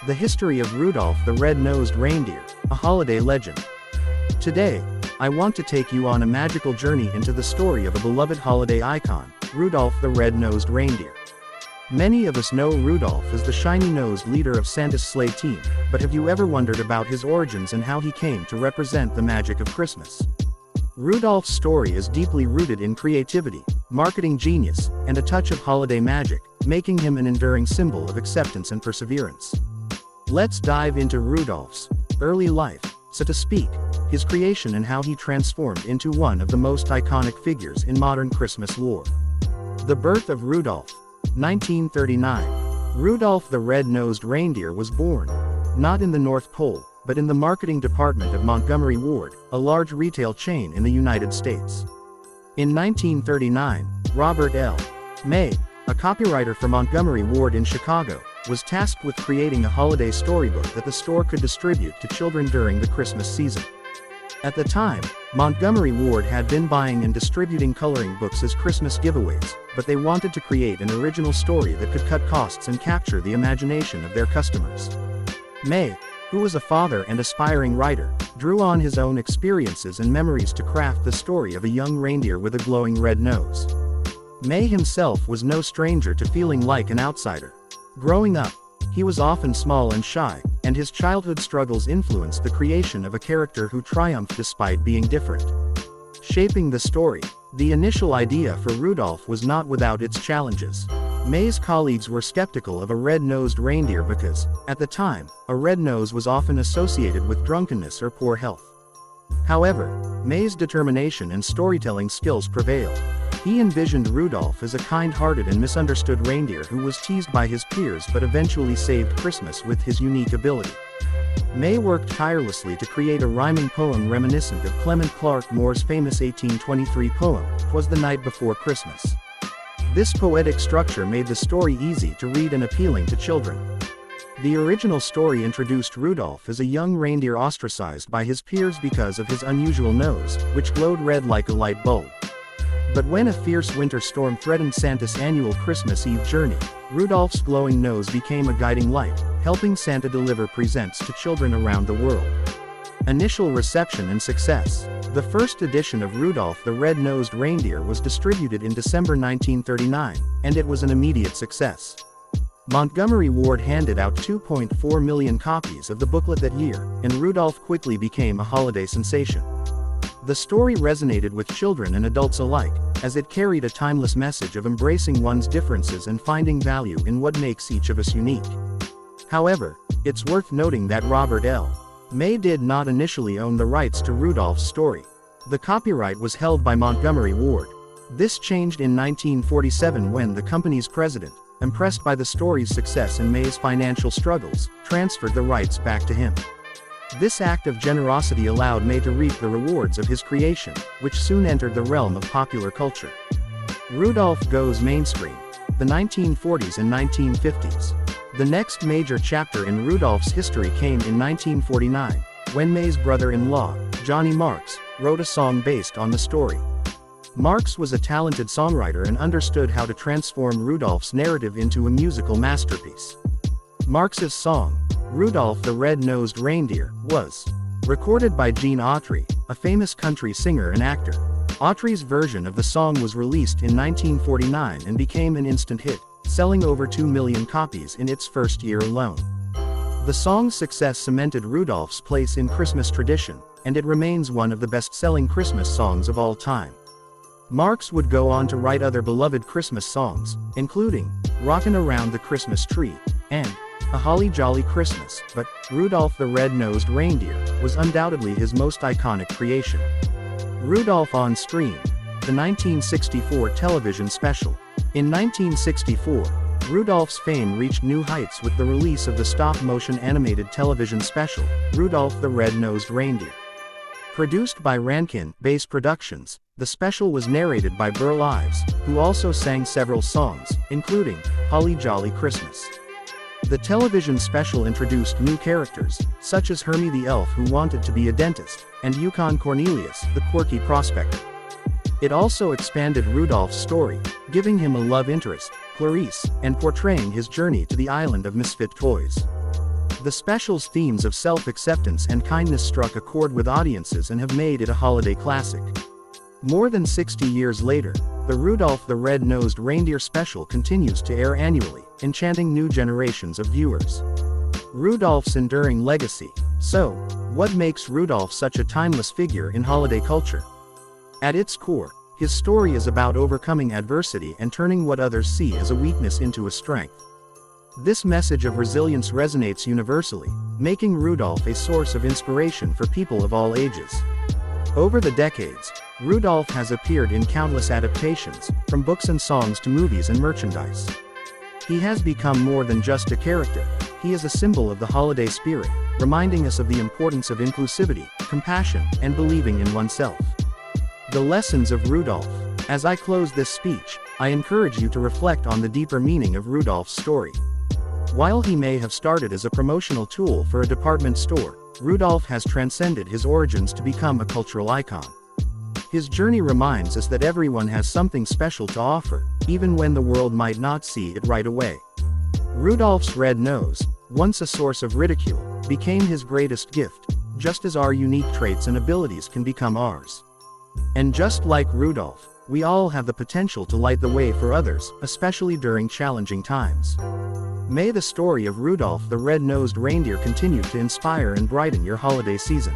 The history of Rudolph the Red-Nosed Reindeer, a holiday legend. Today, I want to take you on a magical journey into the story of a beloved holiday icon, Rudolph the Red-Nosed Reindeer. Many of us know Rudolph as the shiny-nosed leader of Santa's sleigh team, but have you ever wondered about his origins and how he came to represent the magic of Christmas? Rudolph's story is deeply rooted in creativity, marketing genius, and a touch of holiday magic, making him an enduring symbol of acceptance and perseverance. Let's dive into Rudolph's early life, so to speak, his creation and how he transformed into one of the most iconic figures in modern Christmas lore. The birth of Rudolph. 1939. Rudolph the Red-Nosed Reindeer was born, not in the North Pole, but in the marketing department of Montgomery Ward, a large retail chain in the United States. In 1939, Robert L. May, a copywriter for Montgomery Ward in Chicago, was tasked with creating a holiday storybook that the store could distribute to children during the Christmas season. At the time, Montgomery Ward had been buying and distributing coloring books as Christmas giveaways, but they wanted to create an original story that could cut costs and capture the imagination of their customers. May, who was a father and aspiring writer, drew on his own experiences and memories to craft the story of a young reindeer with a glowing red nose. May himself was no stranger to feeling like an outsider. Growing up, he was often small and shy, and his childhood struggles influenced the creation of a character who triumphed despite being different. Shaping the story, the initial idea for Rudolph was not without its challenges. May's colleagues were skeptical of a red-nosed reindeer because, at the time, a red nose was often associated with drunkenness or poor health. However, May's determination and storytelling skills prevailed. He envisioned Rudolph as a kind-hearted and misunderstood reindeer who was teased by his peers but eventually saved Christmas with his unique ability. May worked tirelessly to create a rhyming poem reminiscent of Clement Clarke Moore's famous 1823 poem, "'Twas the Night Before Christmas." This poetic structure made the story easy to read and appealing to children. The original story introduced Rudolph as a young reindeer ostracized by his peers because of his unusual nose, which glowed red like a light bulb. But when a fierce winter storm threatened Santa's annual Christmas Eve journey, Rudolph's glowing nose became a guiding light, helping Santa deliver presents to children around the world. Initial reception and success. The first edition of Rudolph the Red-Nosed Reindeer was distributed in December 1939, and it was an immediate success. Montgomery Ward handed out 2.4 million copies of the booklet that year, and Rudolph quickly became a holiday sensation. The story resonated with children and adults alike, as it carried a timeless message of embracing one's differences and finding value in what makes each of us unique. However, it's worth noting that Robert L. May did not initially own the rights to Rudolph's story. The copyright was held by Montgomery Ward. This changed in 1947 when the company's president, impressed by the story's success and May's financial struggles, transferred the rights back to him. This act of generosity allowed May to reap the rewards of his creation, which soon entered the realm of popular culture. Rudolph goes mainstream. The 1940s and 1950s. The next major chapter in Rudolph's history came in 1949, when May's brother-in-law, Johnny Marks, wrote a song based on the story. Marks was a talented songwriter and understood how to transform Rudolph's narrative into a musical masterpiece. Marks's song, Rudolph the Red-Nosed Reindeer, was recorded by Gene Autry, a famous country singer and actor. Autry's version of the song was released in 1949 and became an instant hit, selling over 2 million copies in its first year alone. The song's success cemented Rudolph's place in Christmas tradition, and it remains one of the best-selling Christmas songs of all time. Marks would go on to write other beloved Christmas songs, including "Rockin' Around the Christmas Tree" and "A Holly Jolly Christmas," but Rudolph the Red-Nosed Reindeer was undoubtedly his most iconic creation. Rudolph on Screen, the 1964 television special. In 1964, Rudolph's fame reached new heights with the release of the stop-motion animated television special, Rudolph the Red-Nosed Reindeer. Produced by Rankin-Bass Productions, the special was narrated by Burl Ives, who also sang several songs, including "Holly Jolly Christmas." The television special introduced new characters, such as Hermie the elf who wanted to be a dentist, and Yukon Cornelius, the quirky prospector. It also expanded Rudolph's story, giving him a love interest, Clarice, and portraying his journey to the island of misfit toys. The special's themes of self-acceptance and kindness struck a chord with audiences and have made it a holiday classic. More than 60 years later, the Rudolph the Red-Nosed Reindeer special continues to air annually, enchanting new generations of viewers. Rudolph's enduring legacy. So, what makes Rudolph such a timeless figure in holiday culture? At its core, his story is about overcoming adversity and turning what others see as a weakness into a strength. This message of resilience resonates universally, making Rudolph a source of inspiration for people of all ages. Over the decades, Rudolph has appeared in countless adaptations, from books and songs to movies and merchandise. He has become more than just a character. He is a symbol of the holiday spirit, reminding us of the importance of inclusivity, compassion, and believing in oneself. The lessons of Rudolph. As I close this speech, I encourage you to reflect on the deeper meaning of Rudolph's story. While he may have started as a promotional tool for a department store, Rudolph has transcended his origins to become a cultural icon. His journey reminds us that everyone has something special to offer, even when the world might not see it right away. Rudolph's red nose, once a source of ridicule, became his greatest gift, just as our unique traits and abilities can become ours. And just like Rudolph, we all have the potential to light the way for others, especially during challenging times. May the story of Rudolph the Red-Nosed Reindeer continue to inspire and brighten your holiday season.